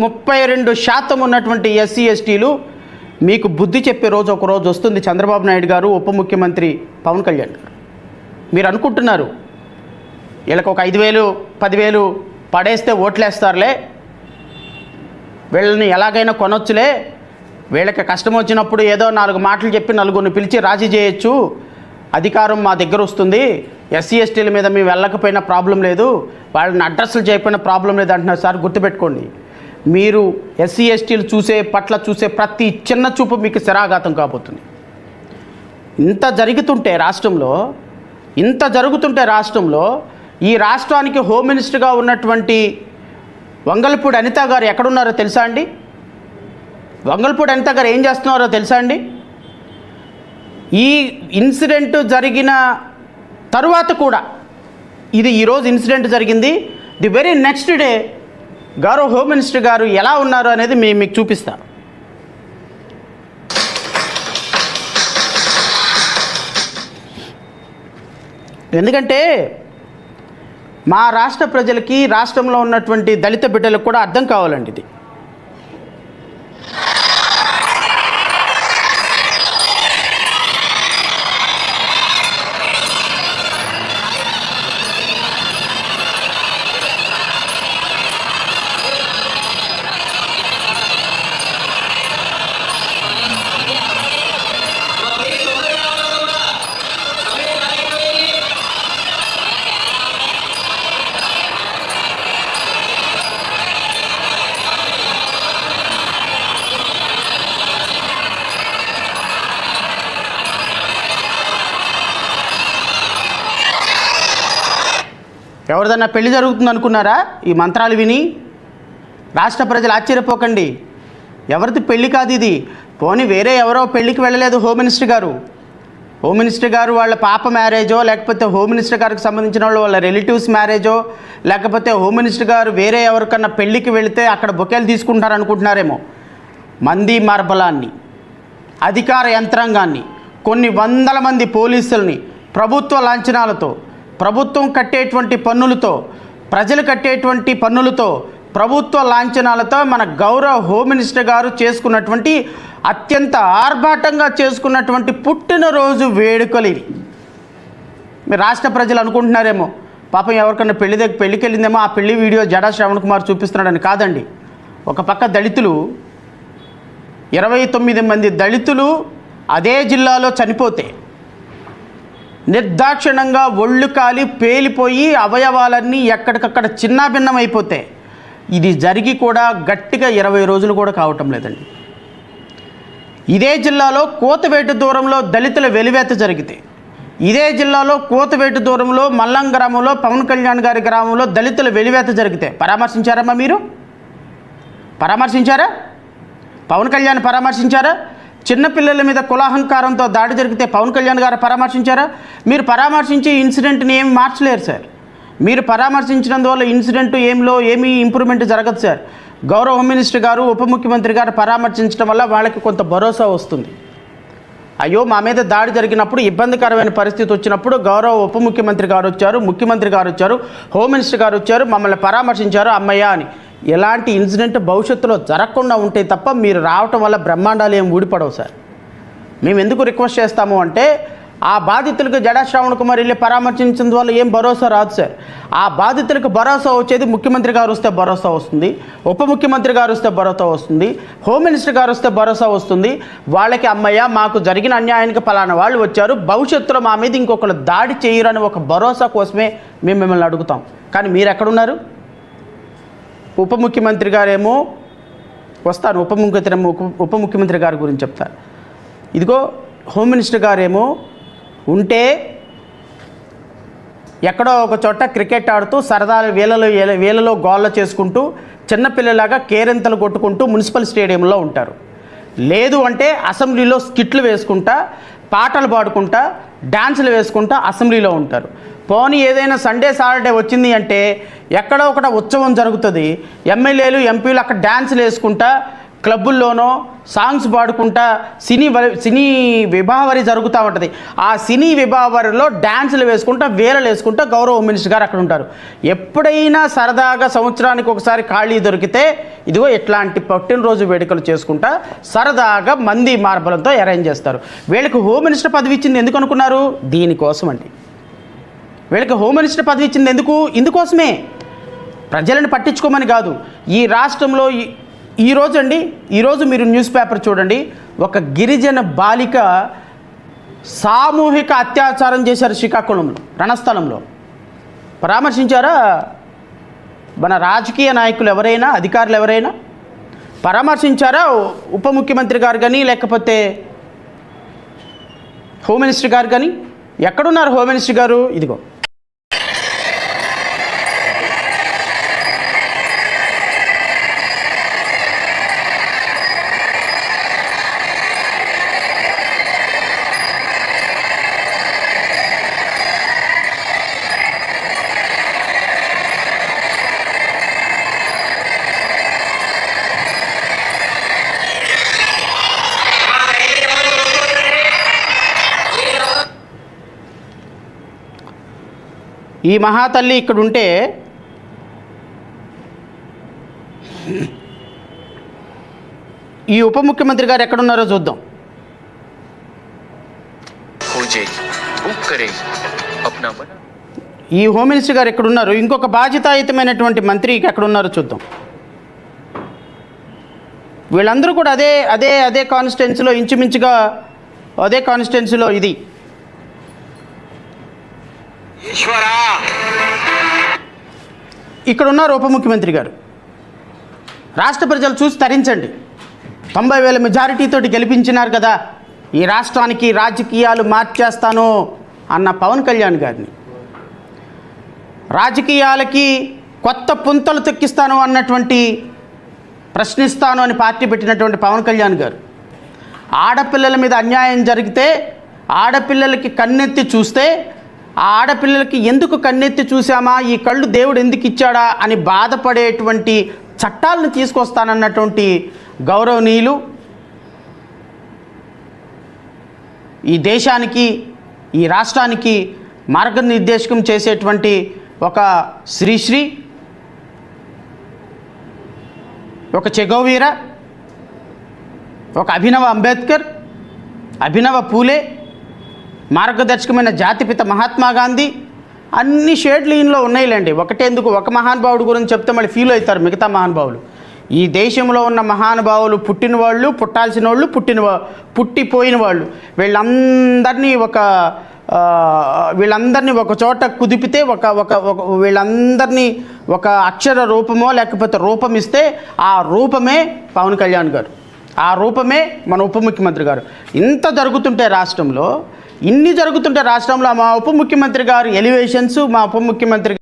32% ఉన్నటువంటి ఎస్సీ ఎస్టీలు మీకు బుద్ధి చెప్పే రోజు ఒక రోజు వస్తుంది. చంద్రబాబు నాయుడు గారు, ఉప ముఖ్యమంత్రి పవన్ కళ్యాణ్ గారు. మీరు అనుకుంటున్నారు వీళ్ళకి ఒక 5,000 10,000 పడేస్తే ఓట్లేస్తారులే, వీళ్ళని ఎలాగైనా కొనొచ్చులే, వీళ్ళకి కష్టం వచ్చినప్పుడు ఏదో 4 మాటలు చెప్పి నలుగురిని పిలిచి రాజీ చేయొచ్చు, అధికారం మా దగ్గర వస్తుంది, ఎస్సీ ఎస్టీల మీద మేము వెళ్ళకపోయినా ప్రాబ్లం లేదు, వాళ్ళని అడ్రస్లు చేయకపోయినా ప్రాబ్లం లేదు అంటున్నారు. సార్ గుర్తుపెట్టుకోండి, మీరు ఎస్సీ ఎస్టీలు చూసే ప్రతి చిన్న చూపు మీకు శరాఘాతం కాబోతుంది. ఇంత జరుగుతుంటే రాష్ట్రంలో ఈ రాష్ట్రానికి హోమ్ మినిస్టర్గా ఉన్నటువంటి వంగలపూడి అనిత గారు ఎక్కడున్నారో తెలుసా అండి? వంగలపూడి అనిత గారు ఏం చేస్తున్నారో తెలుసా అండి? ఈ ఇన్సిడెంట్ జరిగిన తరువాత కూడా, ఇది ఈరోజు ఇన్సిడెంట్ జరిగింది, ది వెరీ నెక్స్ట్ డే గౌరవ హోమ్ మినిస్టర్ గారు ఎలా ఉన్నారు అనేది మీకు చూపిస్తా. ఎందుకంటే మా రాష్ట్ర ప్రజలకి, రాష్ట్రంలో ఉన్నటువంటి దళిత బిడ్డలకు కూడా అర్థం కావాలండి ఇది. ఎవరిదన్నా పెళ్లి జరుగుతుంది అనుకున్నారా? ఈ మంత్రాలు విని రాష్ట్ర ప్రజలు ఆశ్చర్యపోకండి. ఎవరిది పెళ్లి కాదు ఇది. పోనీ వేరే ఎవరో పెళ్లికి వెళ్ళలేదు హోమ్ మినిస్టర్ గారు. హోమ్ మినిస్టర్ గారు వాళ్ళ పాప మ్యారేజో, లేకపోతే హోమ్ మినిస్టర్ గారికి సంబంధించిన వాళ్ళ రిలేటివ్స్ మ్యారేజో, లేకపోతే హోమ్ మినిస్టర్ గారు వేరే ఎవరికన్నా పెళ్లికి వెళితే అక్కడ బొకేలు తీసుకుంటారు అనుకుంటున్నారేమో. మంది మార్బలాన్ని, అధికార యంత్రాంగాన్ని, కొన్ని వందల మంది పోలీసుల్ని, ప్రభుత్వ లాంఛనాలతో, ప్రభుత్వం కట్టేటువంటి పన్నులతో, ప్రజలు కట్టేటువంటి పన్నులతో, ప్రభుత్వ లాంఛనాలతో మన గౌరవ హోమ్ మినిస్టర్ గారు చేసుకున్నటువంటి అత్యంత ఆర్భాటంగా చేసుకున్నటువంటి పుట్టినరోజు వేడుకలు ఇవి. మీరు రాష్ట్ర ప్రజలు అనుకుంటున్నారేమో పాపం ఎవరికన్నా పెళ్ళికి వెళ్ళిందేమో, ఆ పెళ్లి వీడియో జడా శ్రవణ్ కుమార్ చూపిస్తున్నాడని. కాదండి. ఒక పక్క దళితులు, 29 మంది దళితులు అదే జిల్లాలో చనిపోతే, నిర్దాక్షిణంగా ఒళ్ళు కాలి పేలిపోయి అవయవాలన్నీ ఎక్కడికక్కడ చిన్నాభిన్నం అయిపోతే, ఇది జరిగి కూడా గట్టిగా 20 రోజులు కూడా కావటం లేదండి. ఇదే జిల్లాలో కోతవేటు దూరంలో దళితుల వెలివేత జరిగితే, ఇదే జిల్లాలో కోతవేటు దూరంలో మల్లం గ్రామంలో, పవన్ కళ్యాణ్ గారి గ్రామంలో దళితుల వెలివేత జరిగితే పరామర్శించారమ్మా మీరు? పరామర్శించారా? పవన్ కళ్యాణ్ పరామర్శించారా? చిన్నపిల్లల మీద కులాహంకారంతో దాడి జరిగితే పవన్ కళ్యాణ్ గారు పరామర్శించారా? మీరు పరామర్శించి ఇన్సిడెంట్ని ఏమి మార్చలేరు సార్. మీరు పరామర్శించినందువల్ల ఇన్సిడెంట్ ఏమీ ఇంప్రూవ్మెంట్ జరగదు సార్. గౌరవ హోమ్ మినిస్టర్ గారు, ఉప ముఖ్యమంత్రి గారు పరామర్శించడం వల్ల వాళ్ళకి కొంత భరోసా వస్తుంది. అయ్యో మా మీద దాడి జరిగినప్పుడు, ఇబ్బందికరమైన పరిస్థితి వచ్చినప్పుడు గౌరవ ఉప ముఖ్యమంత్రి గారు వచ్చారు, ముఖ్యమంత్రి గారు వచ్చారు, హోమ్ మినిస్టర్ గారు వచ్చారు, మమ్మల్ని పరామర్శించారు అమ్మయ్య అని. ఎలాంటి ఇన్సిడెంట్ భవిష్యత్తులో జరగకుండా ఉంటే తప్ప మీరు రావటం వల్ల బ్రహ్మాండాలు ఏం ఊడిపడవు సార్. మేము ఎందుకు రిక్వెస్ట్ చేస్తాము అంటే, ఆ బాధితులకు జడా శ్రవణ్ కుమార్ వెళ్ళి పరామర్శించడం వల్ల ఏం భరోసా రాదు సార్. ఆ బాధితులకు భరోసా వచ్చేది ముఖ్యమంత్రి గారు వస్తే భరోసా వస్తుంది, ఉప ముఖ్యమంత్రి గారు వస్తే భరోసా వస్తుంది, హోమ్ మినిస్టర్ గారు వస్తే భరోసా వస్తుంది. వాళ్ళకి అమ్మయ్య మాకు జరిగిన అన్యాయానికి ఫలానా వాళ్ళు వచ్చారు, భవిష్యత్తులో మా మీద ఇంకొకరు దాడి చేయరని ఒక భరోసా కోసమే మేము మిమ్మల్ని అడుగుతాం. కానీ మీరు ఎక్కడున్నారు? ఉప ముఖ్యమంత్రి గారేమో వస్తారు, ఉప ముఖ్యమంత్రి గారి గురించి చెప్తారు. ఇదిగో హోమ్ మినిస్టర్ గారేమో ఉంటే ఎక్కడో ఒక చోట క్రికెట్ ఆడుతూ సరదా వేలలో గోళ్ళ చేసుకుంటూ చిన్నపిల్లలాగా కేరింతలు కొట్టుకుంటూ మున్సిపల్ స్టేడియంలో ఉంటారు. లేదు అంటే అసెంబ్లీలో స్కిట్లు వేసుకుంటా, పాటలు పాడుకుంటా, డ్యాన్సులు వేసుకుంటా అసెంబ్లీలో ఉంటారు. పోనీ ఏదైనా సండే సాటర్డే వచ్చింది అంటే ఎక్కడో ఒకట ఉత్సవం జరుగుతుంది, ఎమ్మెల్యేలు ఎంపీలు అక్కడ డ్యాన్సులు వేసుకుంటా క్లబ్బుల్లోనో సాంగ్స్ పాడుకుంటా సినీ విభావరి జరుగుతూ ఉంటుంది. ఆ సినీ విభావరిలో డ్యాన్సులు వేసుకుంటా వేరలు వేసుకుంటా గౌరవ హోమ్ మినిస్టర్ గారు అక్కడ ఉంటారు. ఎప్పుడైనా సరదాగా సంవత్సరానికి ఒకసారి ఖాళీ దొరికితే ఇదిగో ఇట్లాంటి పుట్టినరోజు వేడుకలు చేసుకుంటా సరదాగా మంది మార్బలంతో అరేంజ్ చేస్తారు. వీళ్ళకి హోమ్ మినిస్టర్ పదవి ఇచ్చింది ఎందుకు అనుకున్నారు? దీనికోసం అండి. వీళ్ళకి హోమ్ మినిస్టర్ పదవి ఇచ్చింది ఎందుకు? ఇందుకోసమే, ప్రజలను పట్టించుకోమని కాదు. ఈ రాష్ట్రంలో ఈరోజు మీరు న్యూస్ పేపర్ చూడండి, ఒక గిరిజన బాలిక సామూహిక అత్యాచారం చేశారు శ్రీకాకుళంలో రణస్థలంలో. పరామర్శించారా మన రాజకీయ నాయకులు ఎవరైనా, అధికారులు ఎవరైనా పరామర్శించారా? ఉప ముఖ్యమంత్రి గారు కానీ లేకపోతే హోమ్ మినిస్టర్ గారు కానీ? ఎక్కడున్నారు హోమ్ మినిస్టర్ గారు? ఇదిగో ఈ మహాతల్లి ఇక్కడ ఉంటే ఈ ఉప ముఖ్యమంత్రి గారు ఎక్కడున్నారో చూద్దాం. ఈ హోమ్ మినిస్టర్ గారు ఎక్కడున్నారు? ఇంకొక బాధ్యతాయుతమైనటువంటి మంత్రి ఎక్కడున్నారో చూద్దాం. వీళ్ళందరూ కూడా అదే కాన్స్టిట్యున్సీలో, ఇంచుమించుగా అదే కాన్స్టిట్యున్సీలో ఇది. ఇక్కడ ఉన్నారు ఉప ముఖ్యమంత్రి గారు. రాష్ట్ర ప్రజలు చూసి తరించండి. 90,000 మెజారిటీతో గెలిపించినారు కదా, ఈ రాష్ట్రానికి రాజకీయాలు మార్చేస్తాను అన్న పవన్ కళ్యాణ్ గారిని, రాజకీయాలకి కొత్త పుంతలు తొక్కిస్తాను అన్నటువంటి, ప్రశ్నిస్తాను అని పార్టీ పెట్టినటువంటి పవన్ కళ్యాణ్ గారు, ఆడపిల్లల మీద అన్యాయం జరిగితే ఆడపిల్లలకి కన్నెత్తి చూస్తే ఆ ఆడపిల్లలకి ఎందుకు కన్నెత్తి చూసామా, ఈ కళ్ళు దేవుడు ఎందుకు ఇచ్చాడా అని బాధపడేటువంటి చట్టాలను తీసుకొస్తానన్నటువంటి గౌరవనీయులు, ఈ దేశానికి ఈ రాష్ట్రానికి మార్గనిర్దేశకం చేసేటువంటి ఒక శ్రీశ్రీ, ఒక చెగోవీర, ఒక అభినవ అంబేద్కర్, అభినవ పూలే, మార్గదర్శకమైన జాతిపిత మహాత్మా గాంధీ, అన్ని షేడ్లు ఈయనలో ఉన్నాయిలేండి. ఒకటేందుకు ఒక మహానుభావుడు గురించి చెప్తే మళ్ళీ ఫీల్ అవుతారు మిగతా మహానుభావులు. ఈ దేశంలో ఉన్న మహానుభావులు పుట్టిన వాళ్ళు, పుట్టాల్సిన వాళ్ళు, పుట్టిపోయిన వాళ్ళు, వీళ్ళందరినీ ఒక చోట కుదిపితే వీళ్ళందరినీ ఒక అక్షర రూపమో లేకపోతే రూపం ఇస్తే ఆ రూపమే పవన్ కళ్యాణ్ గారు, ఆ రూపమే మన ఉప ముఖ్యమంత్రి గారు. ఇంత జరుగుతుంటే రాష్ట్రంలో, ఇన్ని జరుగుతుంటే రాష్ట్రంలో మా ఉప ముఖ్యమంత్రి గారు ఎలివేషన్స్, మా ఉప ముఖ్యమంత్రి